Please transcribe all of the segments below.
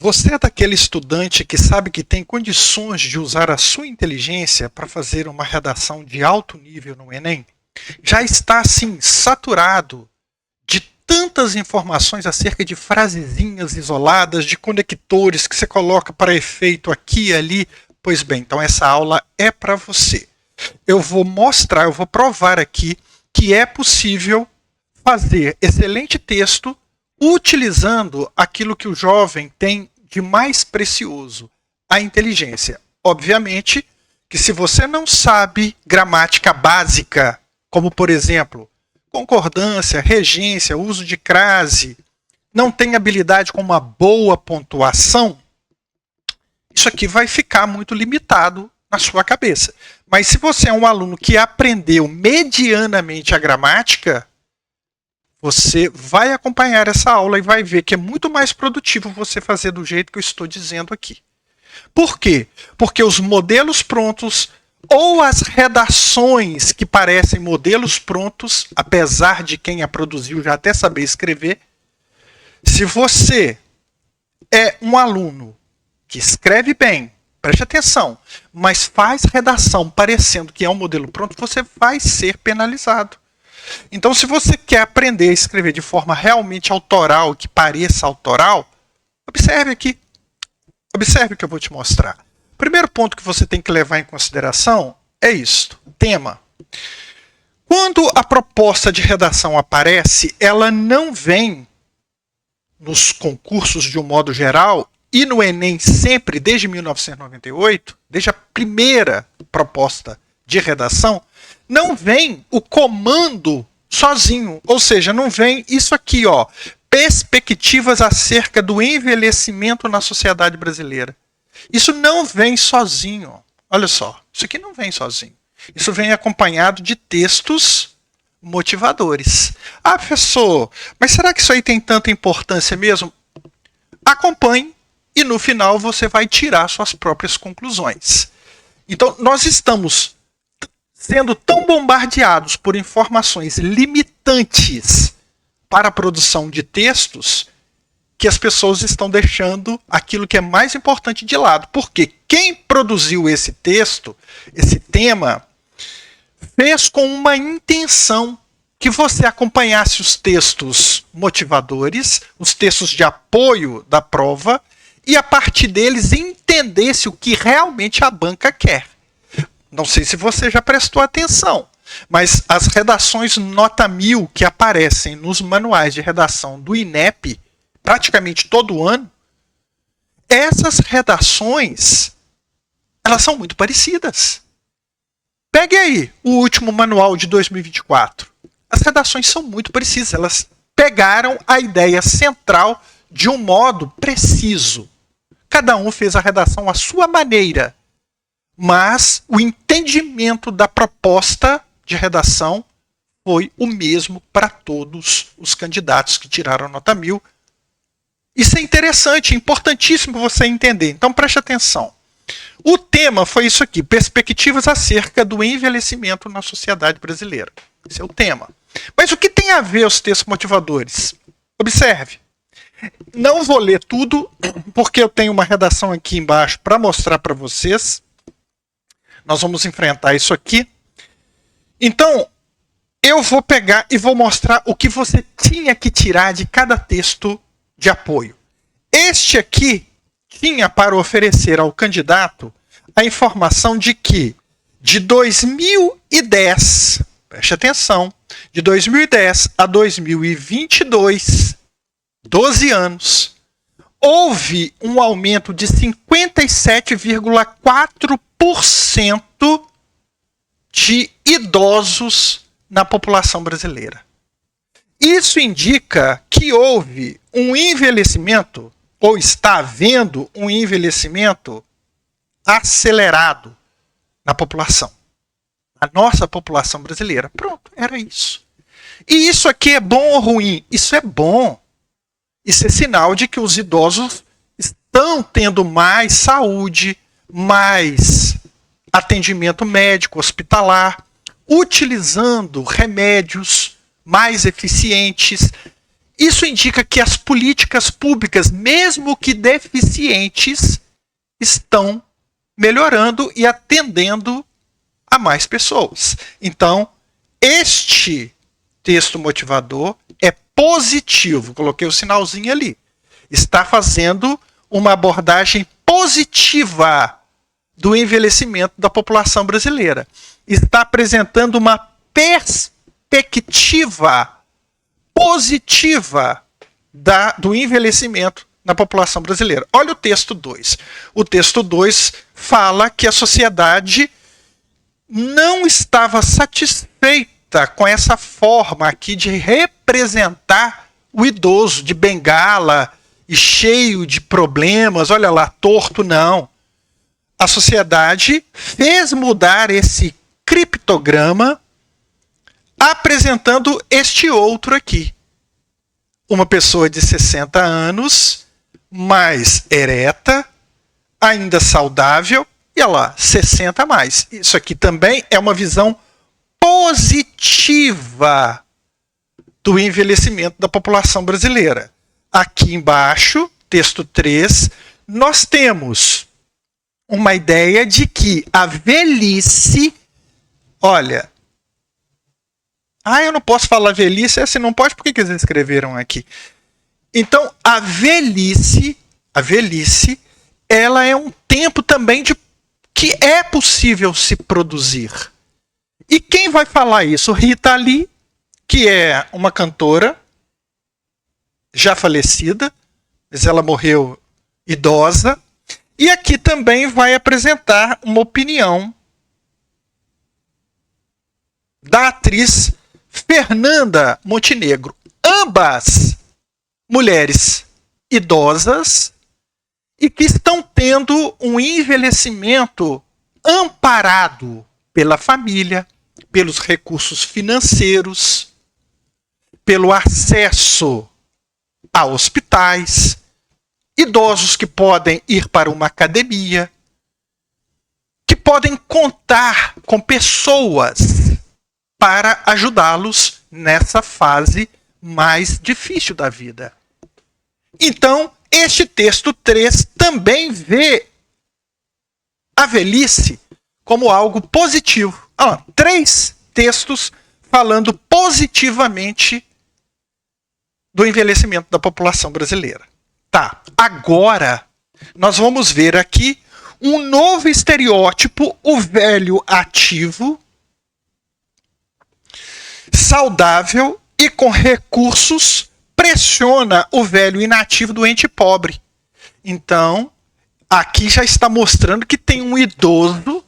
Você é daquele estudante que sabe que tem condições de usar a sua inteligência para fazer uma redação de alto nível no Enem? Já está assim saturado de tantas informações acerca de frasezinhas isoladas, de conectores que você coloca para efeito aqui e ali? Pois bem, então essa aula é para você. Eu vou mostrar, eu vou provar aqui que é possível fazer excelente texto utilizando aquilo que o jovem tem de mais precioso, a inteligência. Obviamente que se você não sabe gramática básica, como por exemplo, concordância, regência, uso de crase, não tem habilidade com uma boa pontuação, isso aqui vai ficar muito limitado na sua cabeça. Mas se você é um aluno que aprendeu medianamente a gramática, você vai acompanhar essa aula e vai ver que é muito mais produtivo você fazer do jeito que eu estou dizendo aqui. Por quê? Porque os modelos prontos ou as redações que parecem modelos prontos, apesar de quem a produziu já até saber escrever, se você é um aluno que escreve bem, preste atenção, mas faz redação parecendo que é um modelo pronto, você vai ser penalizado. Então, se você quer aprender a escrever de forma realmente autoral, que pareça autoral, observe aqui. Observe o que eu vou te mostrar. O primeiro ponto que você tem que levar em consideração é isto: tema. Quando a proposta de redação aparece, ela não vem nos concursos de um modo geral e no Enem sempre, desde 1998, desde a primeira proposta de redação, não vem o comando sozinho, ou seja, não vem isso aqui, ó, perspectivas acerca do envelhecimento na sociedade brasileira. Isso não vem sozinho. Olha só, isso aqui não vem sozinho. Isso vem acompanhado de textos motivadores. Ah, professor, mas será que isso aí tem tanta importância mesmo? Acompanhe e no final você vai tirar suas próprias conclusões. Então, nós estamos sendo tão bombardeados por informações limitantes para a produção de textos que as pessoas estão deixando aquilo que é mais importante de lado. Porque quem produziu esse texto, esse tema, fez com uma intenção que você acompanhasse os textos motivadores, os textos de apoio da prova, e a partir deles entendesse o que realmente a banca quer. Não sei se você já prestou atenção, mas as redações nota 1000 que aparecem nos manuais de redação do INEP, praticamente todo ano, essas redações, elas são muito parecidas. Pegue aí o último manual de 2024. As redações são muito parecidas, elas pegaram a ideia central de um modo preciso. Cada um fez a redação à sua maneira, mas o entendimento da proposta de redação foi o mesmo para todos os candidatos que tiraram nota 1000. Isso é interessante, importantíssimo você entender. Então preste atenção. O tema foi isso aqui: perspectivas acerca do envelhecimento na sociedade brasileira. Esse é o tema. Mas o que tem a ver os textos motivadores? Observe. Não vou ler tudo, porque eu tenho uma redação aqui embaixo para mostrar para vocês. Nós vamos enfrentar isso aqui. Então, eu vou pegar e vou mostrar o que você tinha que tirar de cada texto de apoio. Este aqui tinha para oferecer ao candidato a informação de que de 2010, preste atenção, de 2010 a 2022, 12 anos, houve um aumento de 57,4% de idosos na população brasileira. Isso indica que houve um envelhecimento, ou está havendo um envelhecimento acelerado na população. A nossa população brasileira. Pronto, era isso. E isso aqui é bom ou ruim? Isso é bom. Isso é sinal de que os idosos estão tendo mais saúde, mais atendimento médico, hospitalar, utilizando remédios mais eficientes. Isso indica que as políticas públicas, mesmo que deficientes, estão melhorando e atendendo a mais pessoas. Então, este texto motivador é positivo. Coloquei o sinalzinho ali. Está fazendo uma abordagem positiva do envelhecimento da população brasileira. Está apresentando uma perspectiva positiva do envelhecimento na população brasileira. Olha o texto 2. O texto 2 fala que a sociedade não estava satisfeita com essa forma aqui de representar o idoso de bengala e cheio de problemas, olha lá, torto, não. A sociedade fez mudar esse criptograma apresentando este outro aqui. Uma pessoa de 60 anos, mais ereta, ainda saudável, e olha lá, 60 a mais. Isso aqui também é uma visão positiva do envelhecimento da população brasileira. Aqui embaixo, texto 3, nós temos uma ideia de que a velhice, olha, eu não posso falar velhice, assim não pode, por que eles escreveram aqui? Então, a velhice, ela é um tempo também de que é possível se produzir. E quem vai falar isso? Rita Lee, que é uma cantora já falecida, mas ela morreu idosa, e aqui também vai apresentar uma opinião da atriz Fernanda Montenegro. Ambas mulheres idosas e que estão tendo um envelhecimento amparado pela família, pelos recursos financeiros, pelo acesso a hospitais, idosos que podem ir para uma academia, que podem contar com pessoas para ajudá-los nessa fase mais difícil da vida. Então, este texto 3 também vê a velhice como algo positivo. 3 textos falando positivamente do envelhecimento da população brasileira. Tá, agora nós vamos ver aqui um novo estereótipo, o velho ativo, saudável e com recursos, pressiona o velho inativo doente e pobre. Então, aqui já está mostrando que tem um idoso,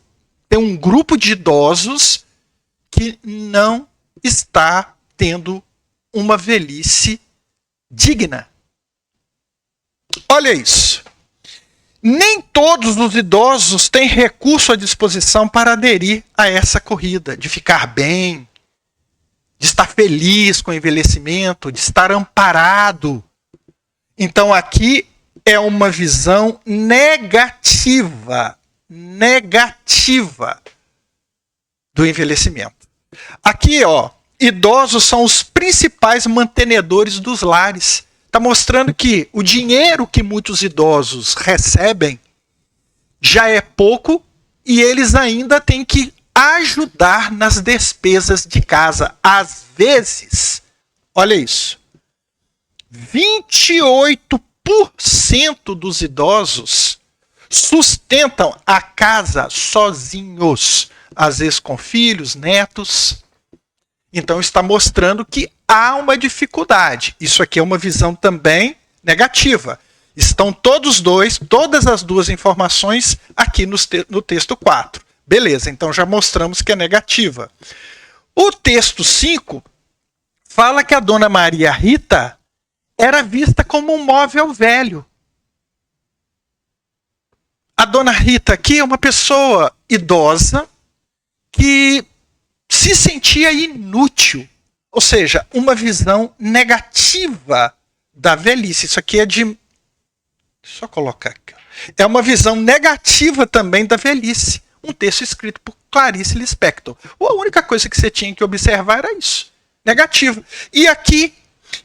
tem um grupo de idosos que não está tendo uma velhice digna. Olha isso. Nem todos os idosos têm recurso à disposição para aderir a essa corrida, de ficar bem, de estar feliz com o envelhecimento, de estar amparado. Então aqui é uma visão negativa do envelhecimento. Aqui, idosos são os principais mantenedores dos lares. Está mostrando que o dinheiro que muitos idosos recebem já é pouco e eles ainda têm que ajudar nas despesas de casa. Às vezes, olha isso, 28% dos idosos sustentam a casa sozinhos, às vezes com filhos, netos. Então está mostrando que há uma dificuldade. Isso aqui é uma visão também negativa. Estão todas as duas informações aqui no texto 4. Beleza, então já mostramos que é negativa. O texto 5 fala que a dona Maria Rita era vista como um móvel velho. A dona Rita aqui é uma pessoa idosa que se sentia inútil. Ou seja, uma visão negativa da velhice. Isso aqui é de... Deixa eu colocar aqui. É uma visão negativa também da velhice. Um texto escrito por Clarice Lispector. A única coisa que você tinha que observar era isso. Negativa. E aqui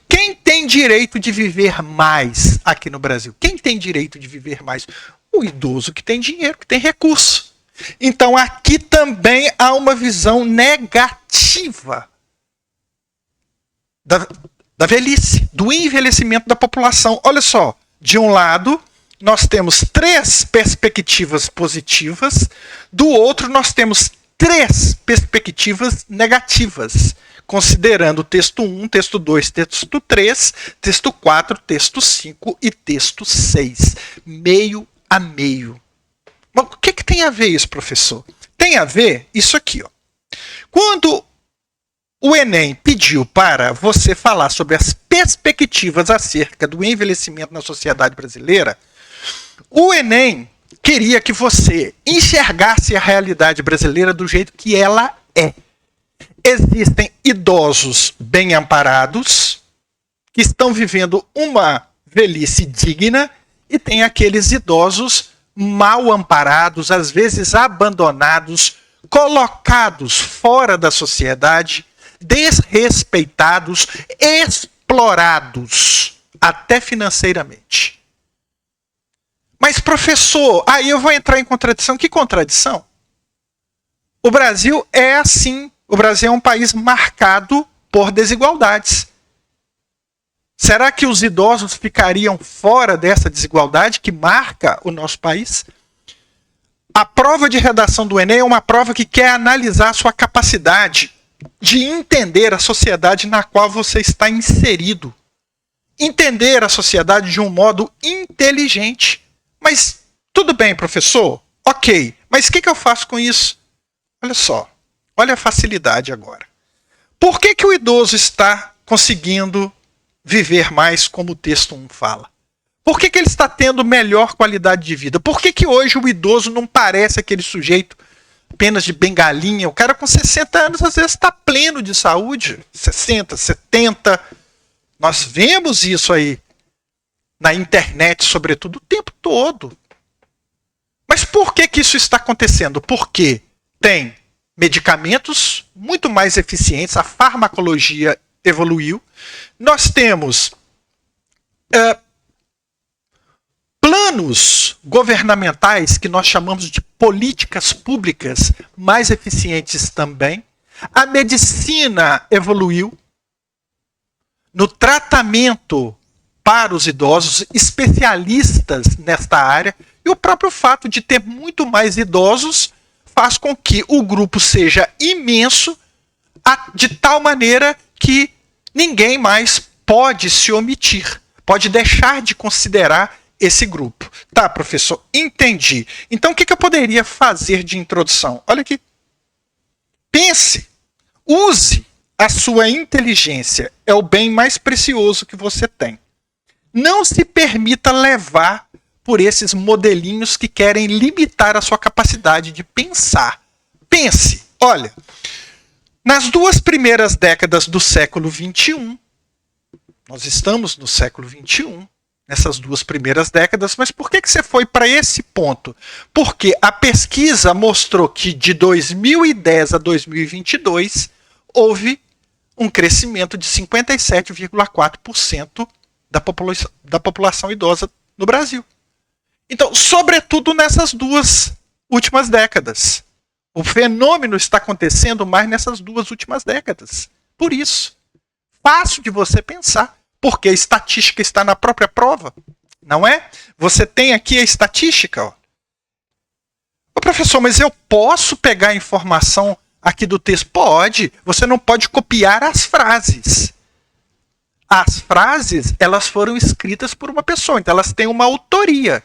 Quem tem direito de viver mais aqui no Brasil? Quem tem direito de viver mais? O idoso que tem dinheiro, que tem recurso. Então aqui também há uma visão negativa da velhice, do envelhecimento da população. Olha só, de um lado nós temos 3 perspectivas positivas, do outro nós temos 3 perspectivas negativas, considerando o texto 1, texto 2, texto 3, texto 4, texto 5 e texto 6, meio a meio. Mas o que tem a ver isso, professor? Tem a ver isso aqui, ó. Quando o Enem pediu para você falar sobre as perspectivas acerca do envelhecimento na sociedade brasileira, o Enem queria que você enxergasse a realidade brasileira do jeito que ela é. Existem idosos bem amparados, que estão vivendo uma velhice digna, e tem aqueles idosos mal amparados, às vezes abandonados, colocados fora da sociedade, desrespeitados, explorados, até financeiramente. Mas, professor, aí eu vou entrar em contradição. Que contradição? O Brasil é assim. O Brasil é um país marcado por desigualdades. Será que os idosos ficariam fora dessa desigualdade que marca o nosso país? A prova de redação do Enem é uma prova que quer analisar a sua capacidade de entender a sociedade na qual você está inserido. Entender a sociedade de um modo inteligente. Mas tudo bem, professor, ok, mas o que eu faço com isso? Olha só, olha a facilidade agora. Por que o idoso está conseguindo viver mais, como o texto 1 fala? Por que ele está tendo melhor qualidade de vida? Por que hoje o idoso não parece aquele sujeito apenas de bengalinha? O cara com 60 anos às vezes está pleno de saúde, 60, 70. Nós vemos isso aí na internet, sobretudo, o tempo todo. Mas por que isso está acontecendo? Porque tem medicamentos muito mais eficientes, a farmacologia evoluiu, nós temos planos governamentais que nós chamamos de políticas públicas mais eficientes também, a medicina evoluiu no tratamento para os idosos, especialistas nesta área, e o próprio fato de ter muito mais idosos faz com que o grupo seja imenso, de tal maneira que ninguém mais pode se omitir, pode deixar de considerar esse grupo. Tá, professor, entendi. Então o que eu poderia fazer de introdução? Olha aqui. Pense, use a sua inteligência, é o bem mais precioso que você tem. Não se permita levar por esses modelinhos que querem limitar a sua capacidade de pensar. Pense, olha, nas 2 primeiras décadas do século XXI, nós estamos no século XXI, nessas 2 primeiras décadas, mas por que você foi para esse ponto? Porque a pesquisa mostrou que de 2010 a 2022 houve um crescimento de 57,4% da população idosa no Brasil. Então, sobretudo nessas 2 últimas décadas. O fenômeno está acontecendo mais nessas 2 últimas décadas. Por isso, fácil de você pensar, porque a estatística está na própria prova, não é? Você tem aqui a estatística. Ó. Ô, professor, mas eu posso pegar a informação aqui do texto? Pode. Você não pode copiar as frases. As frases, elas foram escritas por uma pessoa, então elas têm uma autoria.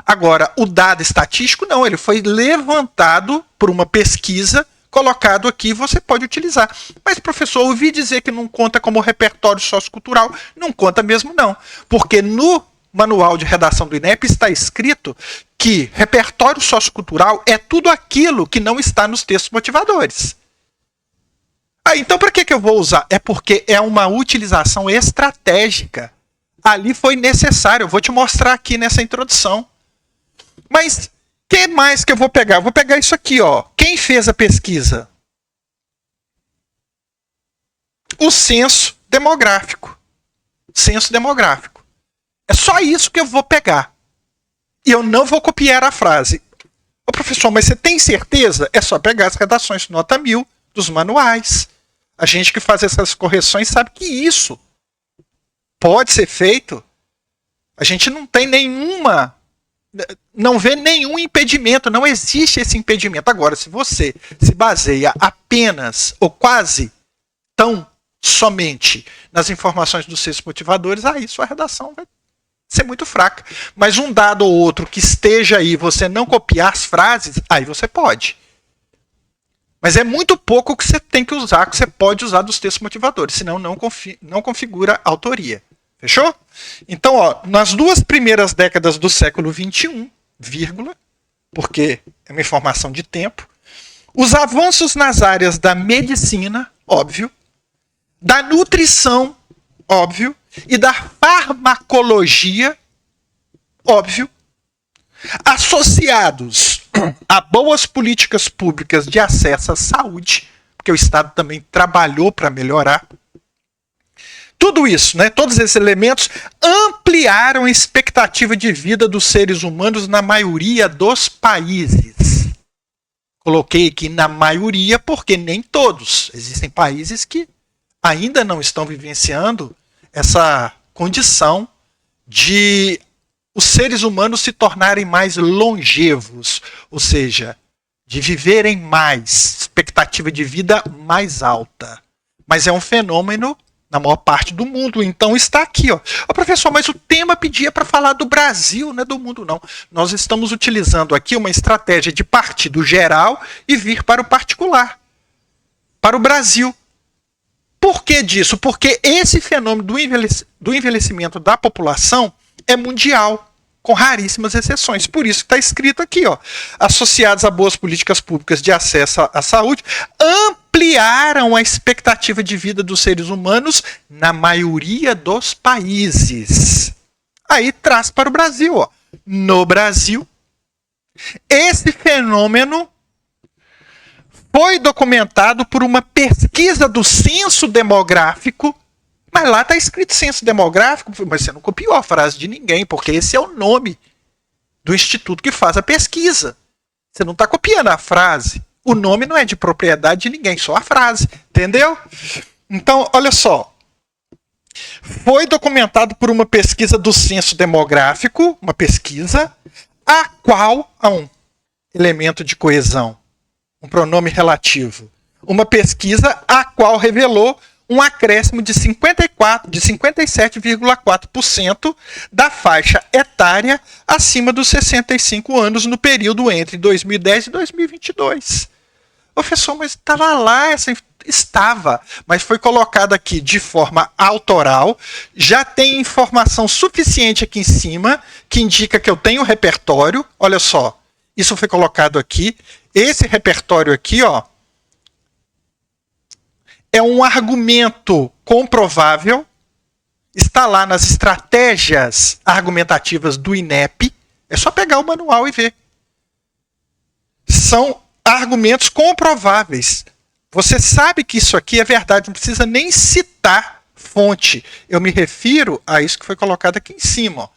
Agora, o dado estatístico não, ele foi levantado por uma pesquisa, colocado aqui, você pode utilizar. Mas, professor, ouvi dizer que não conta como repertório sociocultural. Não conta mesmo, não. Porque no manual de redação do INEP está escrito que repertório sociocultural é tudo aquilo que não está nos textos motivadores. Então, para que eu vou usar? É porque é uma utilização estratégica. Ali foi necessário. Eu vou te mostrar aqui nessa introdução. Mas o que mais que eu vou pegar? Eu vou pegar isso aqui, ó. Quem fez a pesquisa? O censo demográfico. censo demográfico. É só isso que eu vou pegar. E eu não vou copiar a frase. Ô professor, mas você tem certeza? É só pegar as redações nota 1000 dos manuais. A gente que faz essas correções sabe que isso pode ser feito. A gente não tem nenhuma... Não vê nenhum impedimento, não existe esse impedimento. Agora, se você se baseia apenas ou quase tão somente nas informações dos seus motivadores, aí sua redação vai ser muito fraca. Mas um dado ou outro que esteja aí, você não copiar as frases, aí você pode. Mas é muito pouco que você tem que usar, que você pode usar dos textos motivadores, senão não configura autoria. Fechou? Então, ó, nas 2 primeiras décadas do século XXI, vírgula, porque é uma informação de tempo, os avanços nas áreas da medicina, óbvio, da nutrição, óbvio, e da farmacologia, óbvio, associados a boas políticas públicas de acesso à saúde, porque o Estado também trabalhou para melhorar. Tudo isso, né, todos esses elementos ampliaram a expectativa de vida dos seres humanos na maioria dos países. Coloquei aqui na maioria porque nem todos. Existem países que ainda não estão vivenciando essa condição de os seres humanos se tornarem mais longevos, ou seja, de viverem mais, expectativa de vida mais alta. Mas é um fenômeno na maior parte do mundo, então está aqui, ó. Ô, professor, mas o tema pedia para falar do Brasil, não é do mundo, não. Nós estamos utilizando aqui uma estratégia de partir do geral e vir para o particular, para o Brasil. Por que disso? Porque esse fenômeno do envelhecimento da população é mundial, com raríssimas exceções. Por isso que está escrito aqui, ó, associados a boas políticas públicas de acesso à saúde, ampliaram a expectativa de vida dos seres humanos na maioria dos países. Aí traz para o Brasil, ó. No Brasil, esse fenômeno foi documentado por uma pesquisa do censo demográfico. Mas lá está escrito censo demográfico, mas você não copiou a frase de ninguém, porque esse é o nome do instituto que faz a pesquisa. Você não está copiando a frase. O nome não é de propriedade de ninguém, só a frase. Entendeu? Então, olha só. Foi documentado por uma pesquisa do censo demográfico, uma pesquisa, a qual há um elemento de coesão, um pronome relativo. Uma pesquisa a qual revelou um acréscimo de 57,4% da faixa etária acima dos 65 anos no período entre 2010 e 2022. Professor, mas estava lá, estava, mas foi colocado aqui de forma autoral, já tem informação suficiente aqui em cima, que indica que eu tenho repertório, olha só, isso foi colocado aqui, esse repertório aqui, ó, é um argumento comprovável, está lá nas estratégias argumentativas do INEP, é só pegar o manual e ver. São argumentos comprováveis. Você sabe que isso aqui é verdade, não precisa nem citar fonte. Eu me refiro a isso que foi colocado aqui em cima. Ó.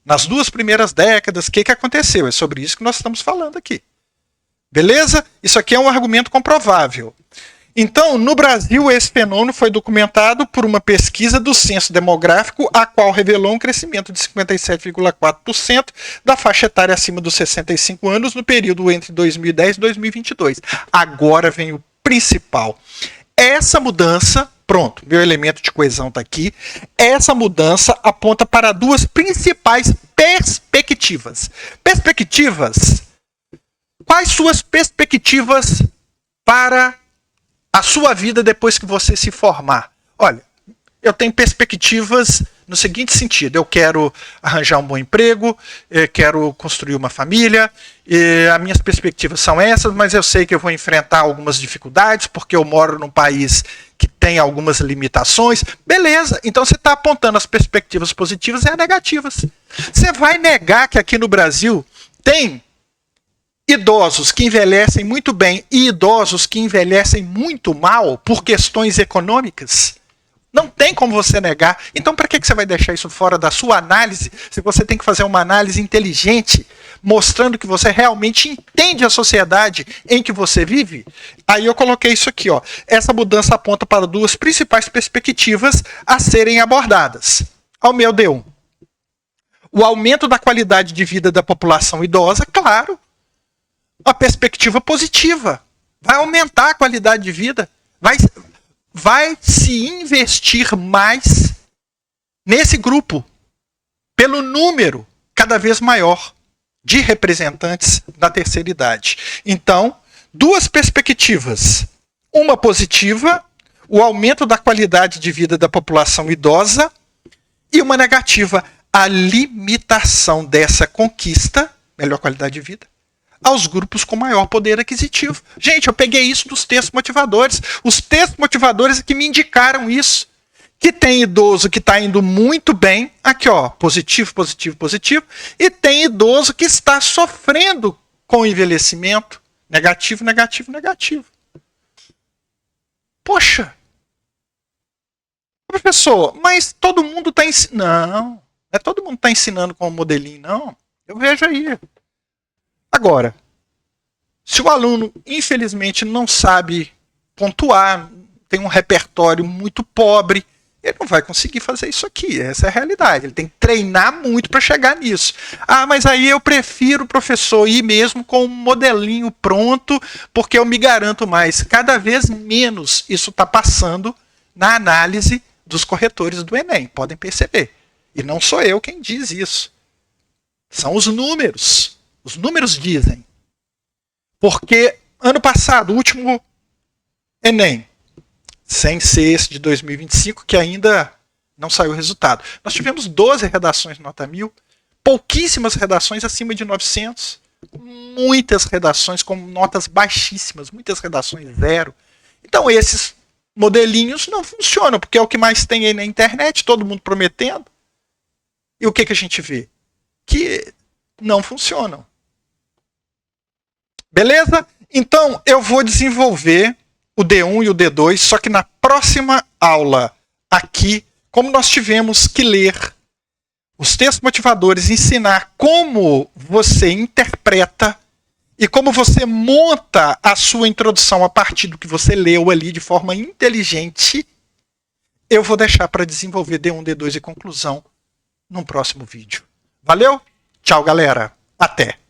Nas 2 primeiras décadas, o que aconteceu? É sobre isso que nós estamos falando aqui. Beleza? Isso aqui é um argumento comprovável. Então, no Brasil, esse fenômeno foi documentado por uma pesquisa do censo demográfico, a qual revelou um crescimento de 57,4% da faixa etária acima dos 65 anos no período entre 2010 e 2022. Agora vem o principal. Essa mudança, pronto, meu elemento de coesão está aqui, essa mudança aponta para 2 principais perspectivas. Perspectivas? Quais suas perspectivas para a sua vida depois que você se formar? Olha, eu tenho perspectivas no seguinte sentido: eu quero arranjar um bom emprego, quero construir uma família, as minhas perspectivas são essas, mas eu sei que eu vou enfrentar algumas dificuldades, porque eu moro num país que tem algumas limitações. Beleza, então você está apontando as perspectivas positivas e as negativas. Você vai negar que aqui no Brasil tem idosos que envelhecem muito bem e idosos que envelhecem muito mal por questões econômicas? Não tem como você negar. Então, para que você vai deixar isso fora da sua análise, se você tem que fazer uma análise inteligente, mostrando que você realmente entende a sociedade em que você vive? Aí eu coloquei isso aqui, ó. Essa mudança aponta para duas principais perspectivas a serem abordadas. Ao meu D1. O aumento da qualidade de vida da população idosa, claro. Uma perspectiva positiva. Vai aumentar a qualidade de vida. Vai se investir mais nesse grupo, pelo número cada vez maior de representantes da terceira idade. Então, duas perspectivas. Uma positiva, o aumento da qualidade de vida da população idosa, e uma negativa, a limitação dessa conquista, melhor qualidade de vida, aos grupos com maior poder aquisitivo. Gente, eu peguei isso dos textos motivadores. Os textos motivadores é que me indicaram isso. Que tem idoso que está indo muito bem, aqui ó, positivo, positivo, positivo, e tem idoso que está sofrendo com o envelhecimento, negativo, negativo, negativo. Poxa, professor, mas todo mundo está ensinando. Não é todo mundo está ensinando com o modelinho, não. Eu vejo aí. Agora, se o aluno, infelizmente, não sabe pontuar, tem um repertório muito pobre, ele não vai conseguir fazer isso aqui. Essa é a realidade. Ele tem que treinar muito para chegar nisso. Ah, mas aí eu prefiro, professor, ir mesmo com um modelinho pronto, porque eu me garanto mais. Cada vez menos isso está passando na análise dos corretores do Enem. Podem perceber. E não sou eu quem diz isso. São os números. Os números dizem. Porque ano passado, o último Enem, sem ser esse de 2025, que ainda não saiu o resultado, nós tivemos 12 redações nota 1000, pouquíssimas redações acima de 900, muitas redações com notas baixíssimas, muitas redações 0. Então esses modelinhos não funcionam, porque é o que mais tem aí na internet, todo mundo prometendo. E o que a gente vê? Que não funcionam. Beleza? Então, eu vou desenvolver o D1 e o D2, só que na próxima aula aqui, como nós tivemos que ler os textos motivadores, ensinar como você interpreta e como você monta a sua introdução a partir do que você leu ali de forma inteligente, eu vou deixar para desenvolver D1, D2 e conclusão num próximo vídeo. Valeu? Tchau, galera. Até!